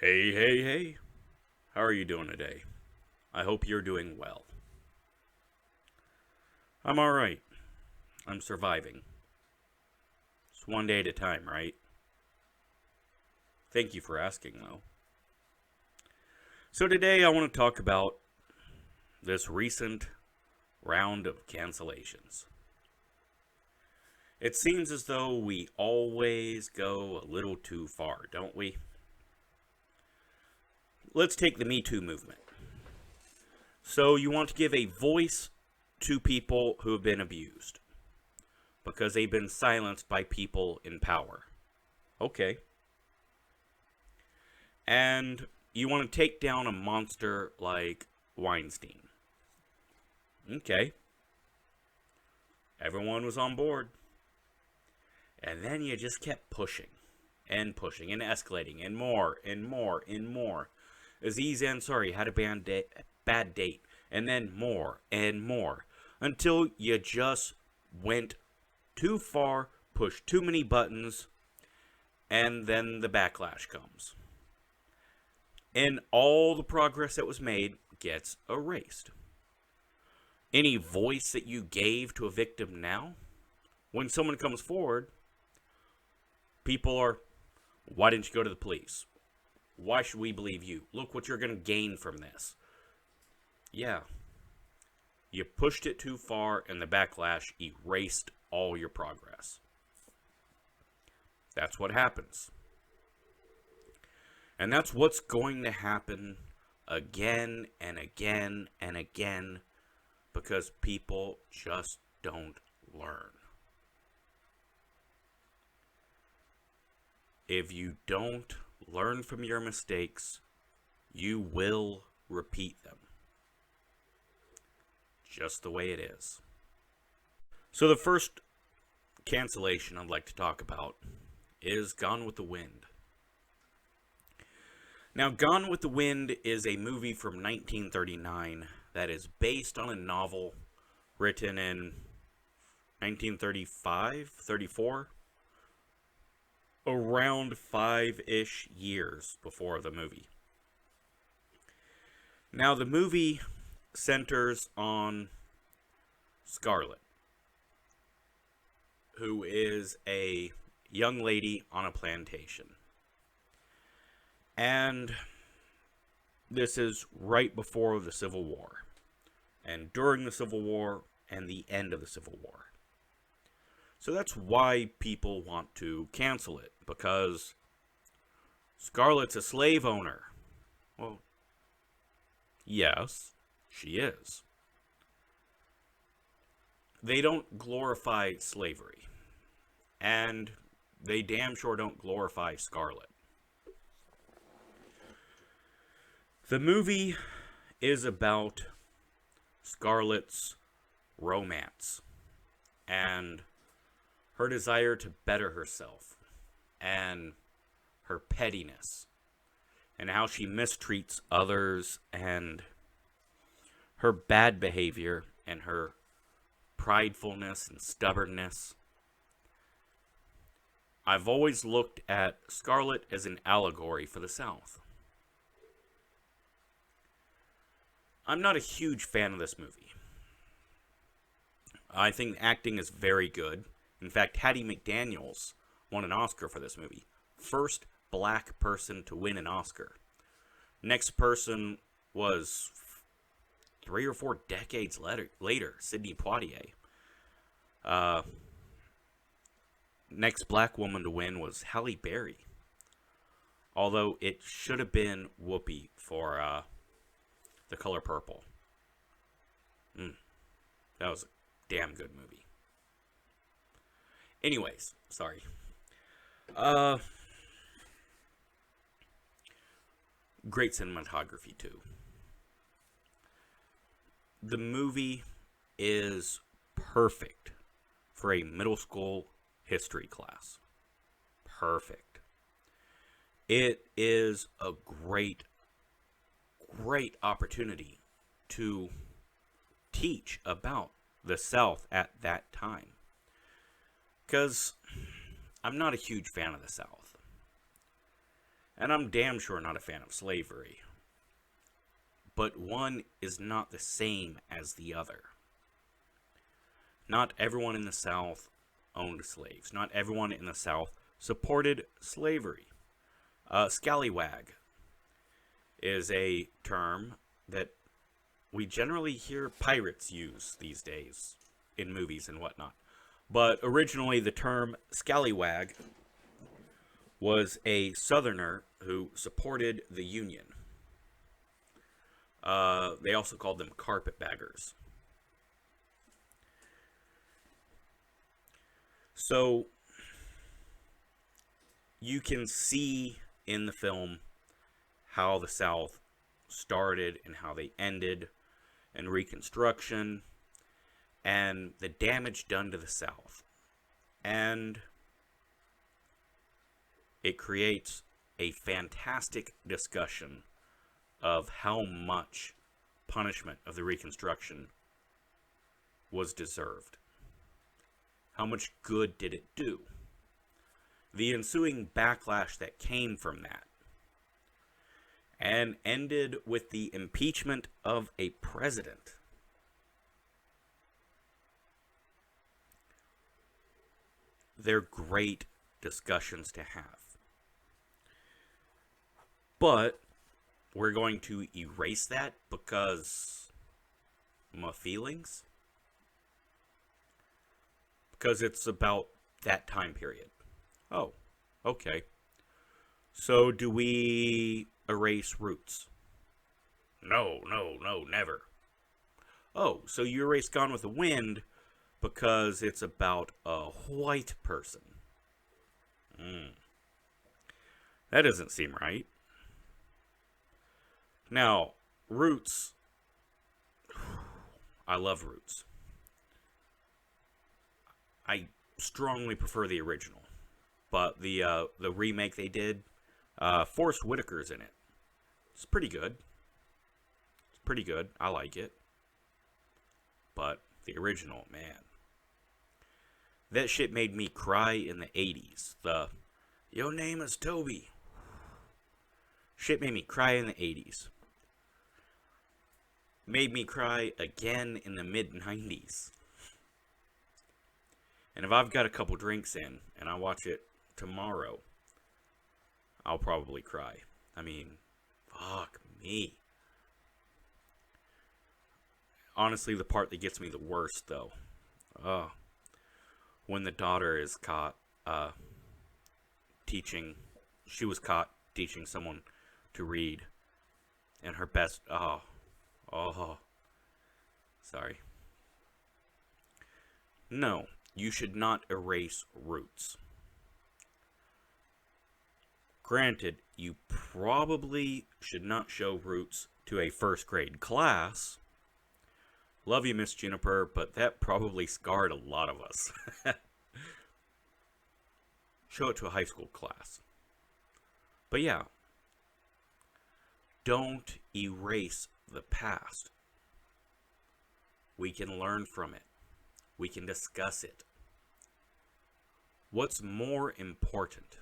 Hey, hey, hey. How are you doing today? I hope you're doing well. I'm alright. I'm surviving. It's one day at a time, right? Thank you for asking, though. So, today I want to talk about this recent round of cancellations. It seems as though we always go a little too far, don't we? Let's take the Me Too movement. So, you want to give a voice to people who have been abused because they've been silenced by people in power. Okay. And you want to take down a monster like Weinstein. Okay. Everyone was on board. And then you just kept pushing and pushing and escalating and more and more and more. Aziz Ansari had a bad date. And then more and more. Until you just went too far, pushed too many buttons, and then the backlash comes. And all the progress that was made gets erased. Any voice that you gave to a victim now, when someone comes forward, people are, why didn't you go to the police? Why should we believe you? Look what you're going to gain from this. Yeah. You pushed it too far and the backlash erased all your progress. That's what happens. And that's what's going to happen again and again and again because people just don't learn. If you don't learn from your mistakes, you will repeat them. Just the way it is. So the first cancellation I'd like to talk about is Gone with the Wind. Now, Gone with the Wind is a movie from 1939 that is based on a novel written in 1935, 34, around 5-ish years before the movie. Now, the movie centers on Scarlett, who is a young lady on a plantation. And this is right before the Civil War, and during the Civil War, and the end of the Civil War. So that's why people want to cancel it, because Scarlett's a slave owner. Well, yes, she is. They don't glorify slavery, and they damn sure don't glorify Scarlett. The movie is about Scarlett's romance and her desire to better herself and her pettiness and how she mistreats others and her bad behavior and her pridefulness and stubbornness. I've always looked at Scarlett as an allegory for the South. I'm not a huge fan of this movie. I think the acting is very good. In fact, Hattie McDaniels won an Oscar for this movie. First black person to win an Oscar. Next person was 3 or 4 decades later, Sidney Poitier. Next black woman to win was Halle Berry. Although it should have been Whoopi for The Color Purple. That was a damn good movie. Anyways, sorry. Great cinematography, too. The movie is perfect for a middle school history class. Perfect. It is a great opportunity to teach about the South at that time. Because I'm not a huge fan of the South. And I'm damn sure not a fan of slavery. But one is not the same as the other. Not everyone in the South owned slaves. Not everyone in the South supported slavery. Scallywag is a term that we generally hear pirates use these days in movies and whatnot. But originally the term scallywag was a Southerner who supported the Union. They also called them carpetbaggers. So you can see in the film how the South started and how they ended, and Reconstruction, and the damage done to the South. And it creates a fantastic discussion of how much punishment of the Reconstruction was deserved. How much good did it do? The ensuing backlash that came from that, and ended with the impeachment of a president. They're great discussions to have. But we're going to erase that because my feelings? Because it's about that time period. Oh, okay. So do we erase roots? No, never. Oh, so you erase Gone with the Wind because it's about a white person. That doesn't seem right. Now, Roots. I love Roots. I strongly prefer the original. But the remake they did, Forrest Whitaker's in it. It's pretty good. It's pretty good. I like it. But the original, man. That shit made me cry in the 80s. Your name is Toby. Shit made me cry in the 80s. Made me cry again in the mid-90s. And if I've got a couple drinks in and I watch it tomorrow, I'll probably cry. I mean, fuck me. Honestly, the part that gets me the worst, though, when the daughter is caught teaching, she was caught teaching someone to read, and her best, sorry. No, you should not erase roots. Granted, you probably should not show Roots to a first grade class. Love you, Miss Juniper, but that probably scarred a lot of us. Show it to a high school class. But yeah, don't erase the past. We can learn from it. We can discuss it. What's more important?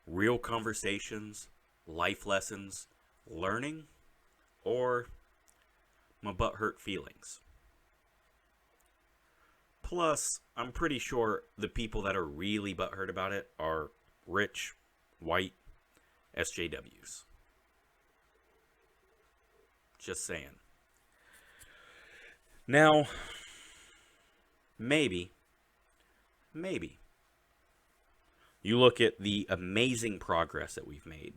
Real conversations, life lessons, learning, or my butthurt feelings? Plus, I'm pretty sure the people that are really butthurt about it are rich, white SJWs. Just saying. Now, maybe, you look at the amazing progress that we've made.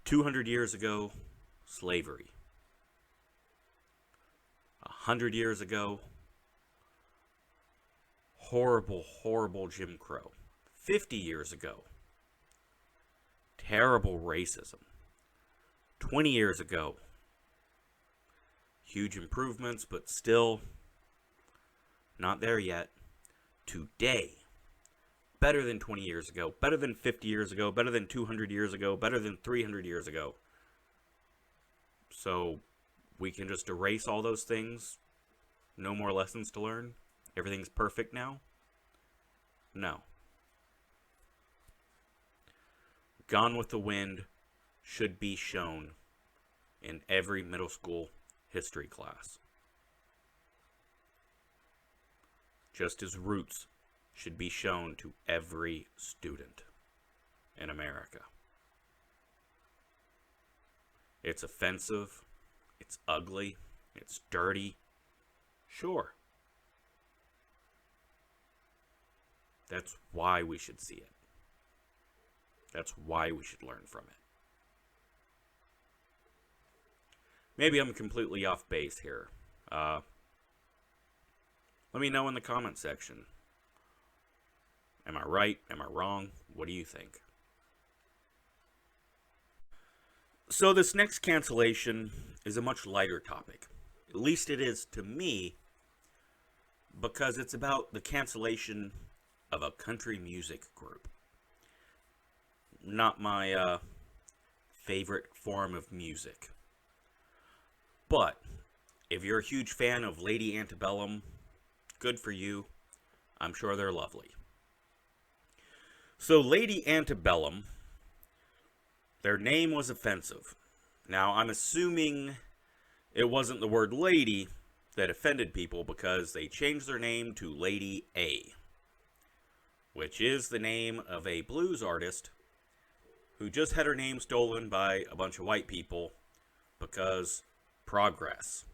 200 years ago, slavery. 100 years ago, horrible, horrible Jim Crow. 50 years ago, terrible racism. 20 years ago, huge improvements, but still not there yet. Today, better than 20 years ago, better than 50 years ago, better than 200 years ago, better than 300 years ago. So we can just erase all those things. No more lessons to learn. Everything's perfect now. No. Gone with the Wind should be shown in every middle school history class. Just as Roots should be shown to every student in America. It's offensive, it's ugly, it's dirty. Sure. That's why we should see it. That's why we should learn from it. Maybe I'm completely off base here. Let me know in the comment section. Am I right? Am I wrong? What do you think? So this next cancellation is a much lighter topic. At least it is to me, because it's about the cancellation of a country music group. Not my favorite form of music. But if you're a huge fan of Lady Antebellum, good for you. I'm sure they're lovely. So Lady Antebellum, their name was offensive. Now, I'm assuming it wasn't the word lady that offended people, because they changed their name to Lady A, which is the name of a blues artist who just had her name stolen by a bunch of white people because progress.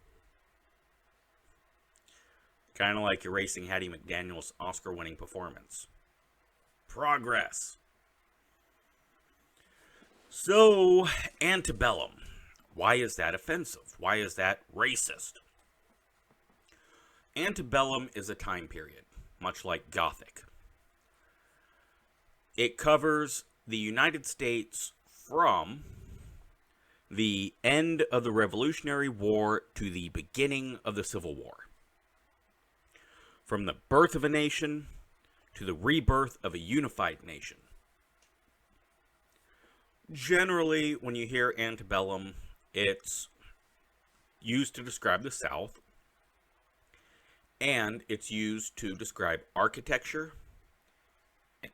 Kind of like erasing Hattie McDaniel's Oscar-winning performance. Progress. So, antebellum. Why is that offensive? Why is that racist? Antebellum is a time period, much like Gothic. It covers the United States from the end of the Revolutionary War to the beginning of the Civil War. From the birth of a nation to the rebirth of a unified nation. Generally, when you hear antebellum, it's used to describe the South, and it's used to describe architecture,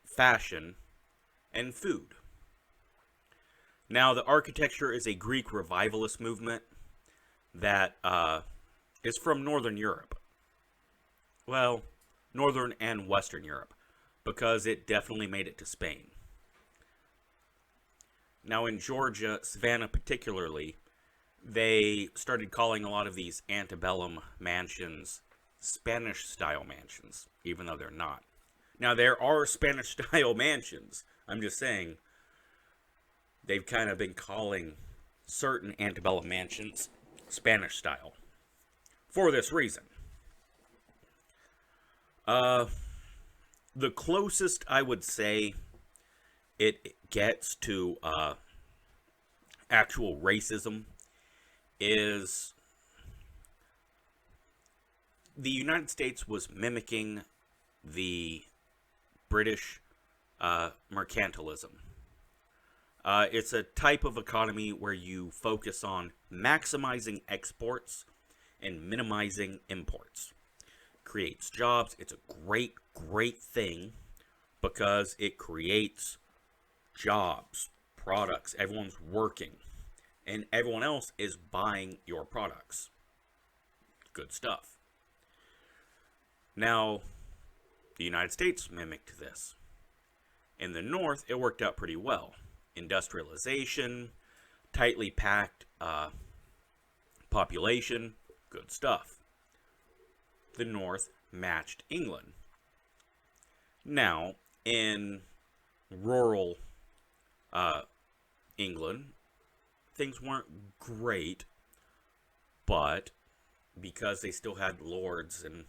fashion, and food. Now, the architecture is a Greek revivalist movement that is from Northern Europe. Well, Northern and Western Europe, because it definitely made it to Spain. Now, in Georgia, Savannah particularly, they started calling a lot of these antebellum mansions Spanish-style mansions, even though they're not. Now, there are Spanish-style mansions. I'm just saying, they've kind of been calling certain antebellum mansions Spanish-style for this reason. The closest I would say it gets to actual racism is the United States was mimicking the British mercantilism. It's a type of economy where you focus on maximizing exports and minimizing imports. Creates jobs. It's a great, great thing because it creates jobs, products. Everyone's working, and everyone else is buying your products. Good stuff. Now, the United States mimicked this. In the North, it worked out pretty well. Industrialization, tightly packed population, good stuff. The North matched England. Now, in rural England, things weren't great, but because they still had lords and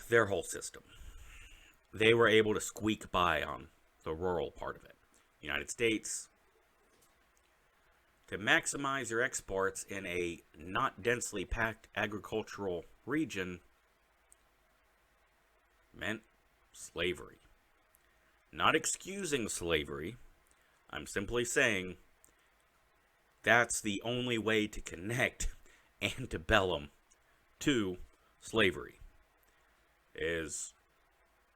their whole system, they were able to squeak by on the rural part of it. United States, to maximize your exports in a not densely packed agricultural region meant slavery. Not excusing slavery. I'm simply saying that's the only way to connect antebellum to slavery.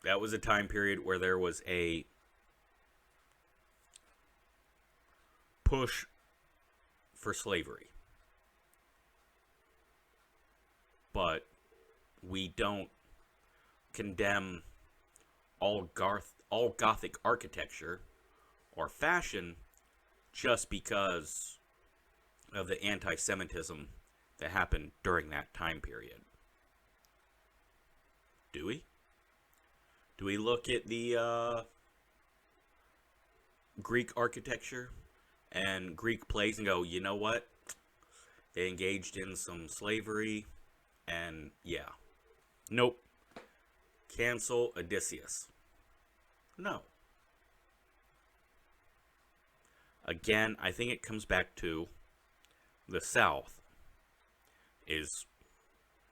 That was a time period where there was a push for slavery. But we don't condemn all Gothic architecture or fashion just because of the anti-Semitism that happened during that time period. Do we? Do we look at the Greek architecture and Greek plays and go, you know what? They engaged in some slavery, and yeah. Nope. Cancel Odysseus. No. Again, I think it comes back to the South is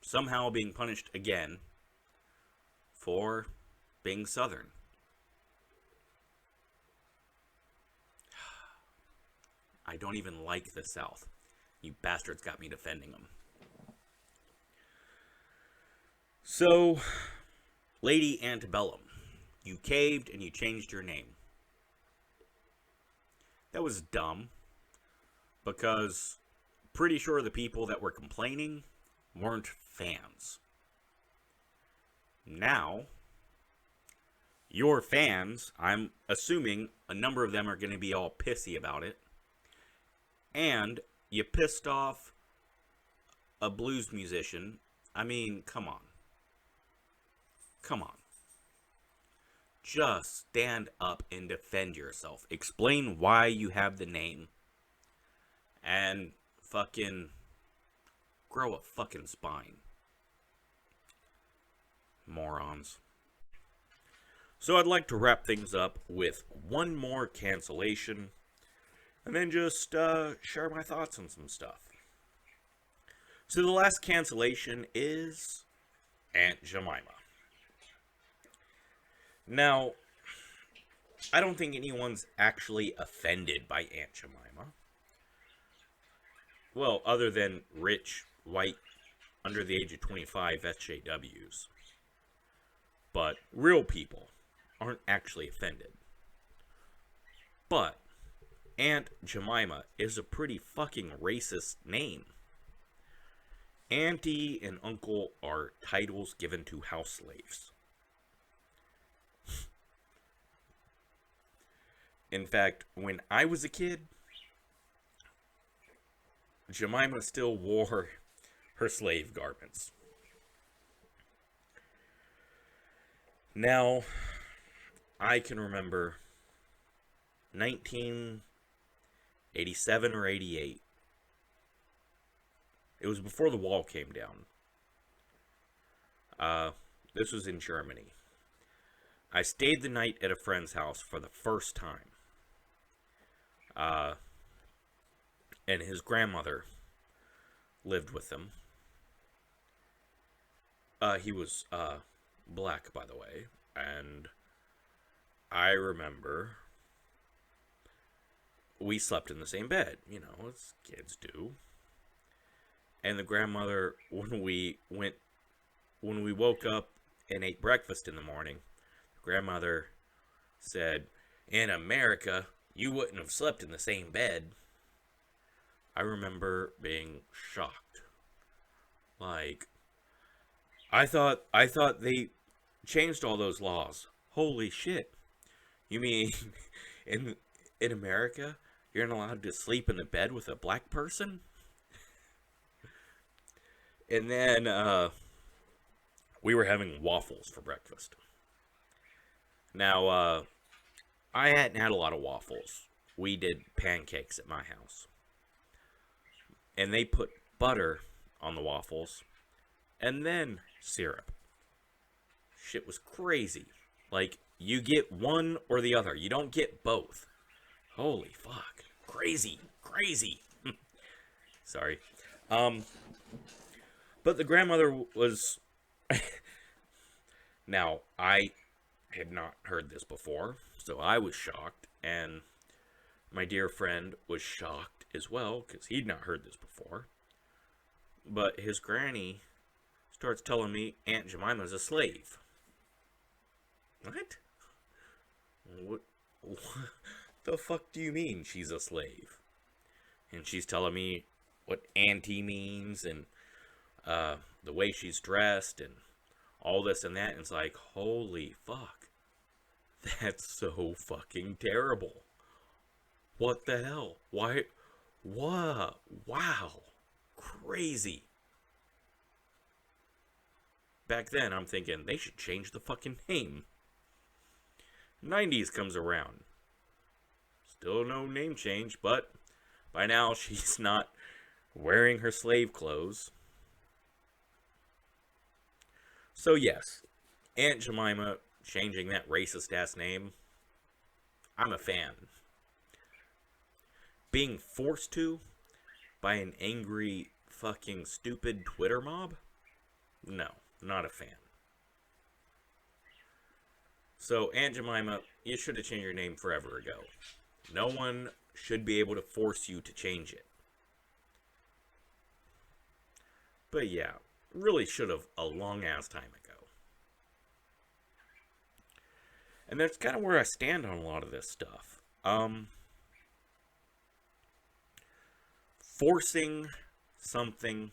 somehow being punished again for being Southern. I don't even like the South. You bastards got me defending them. So, Lady Antebellum, you caved and you changed your name. That was dumb, because pretty sure the people that were complaining weren't fans. Now, your fans, I'm assuming a number of them are going to be all pissy about it, and you pissed off a blues musician. I mean, come on. Come on. Just stand up and defend yourself. Explain why you have the name. And fucking grow a fucking spine. Morons. So I'd like to wrap things up with one more cancellation. And then just share my thoughts on some stuff. So the last cancellation is Aunt Jemima. Now, I don't think anyone's actually offended by Aunt Jemima. Well, other than rich, white, under the age of 25 SJWs. But real people aren't actually offended. But Aunt Jemima is a pretty fucking racist name. Auntie and uncle are titles given to house slaves. In fact, when I was a kid, Jemima still wore her slave garments. Now, I can remember 1987 or 88. It was before the wall came down. This was in Germany. I stayed the night at a friend's house for the first time. And his grandmother lived with him. He was black, by the way. And I remember we slept in the same bed, you know, as kids do. And the grandmother, when we woke up and ate breakfast in the morning, the grandmother said, "In America, you wouldn't have slept in the same bed." I remember being shocked. Like, I thought they changed all those laws. Holy shit. You mean in America, you're not allowed to sleep in the bed with a black person? And then we were having waffles for breakfast. Now, I hadn't had a lot of waffles. We did pancakes at my house. And they put butter on the waffles and then syrup. Shit was crazy. Like, you get one or the other. You don't get both. Holy fuck. Crazy. Crazy. Sorry. But the grandmother was... Now, I had not heard this before, so I was shocked, and my dear friend was shocked as well, because he'd not heard this before. But his granny starts telling me Aunt Jemima's a slave. What the fuck do you mean she's a slave? And she's telling me what auntie means and the way she's dressed and all this and that. And it's like, holy fuck. That's so fucking terrible. What the hell? Why? What? Wow. Crazy. Back then, I'm thinking they should change the fucking name. 90s comes around. Still no name change, but by now she's not wearing her slave clothes. So yes, Aunt Jemima changing that racist ass name, I'm a fan. Being forced to by an angry fucking stupid Twitter mob? No, not a fan. So Aunt Jemima, you should have changed your name forever ago. No one should be able to force you to change it. But yeah, really should have a long ass time ago. And that's kind of where I stand on a lot of this stuff. Forcing something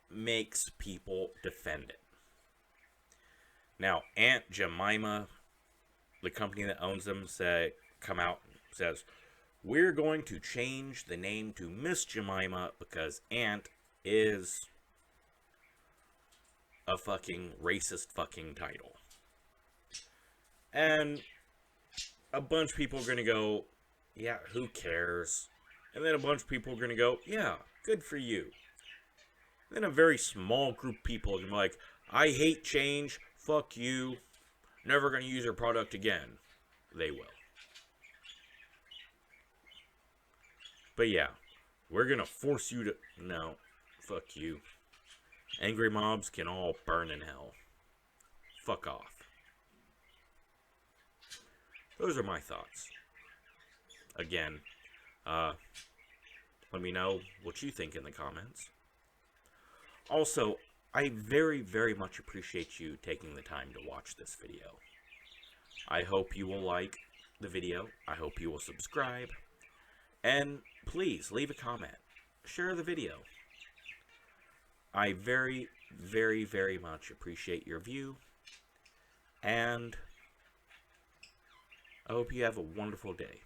makes people defend it. Now, Aunt Jemima, the company that owns them, come out and says, we're going to change the name to Miss Jemima because Aunt is a fucking racist fucking title. And a bunch of people are going to go, yeah, who cares? And then a bunch of people are going to go, yeah, good for you. And then a very small group of people are going to be like, I hate change, fuck you, never going to use your product again. They will. But yeah, we're going to force you to... No, fuck you. Angry mobs can all burn in hell. Fuck off. Those are my thoughts. Again, let me know what you think in the comments. Also, I very, very much appreciate you taking the time to watch this video. I hope you will like the video. I hope you will subscribe. And please, leave a comment. Share the video. I very, very, very much appreciate your view. And I hope you have a wonderful day.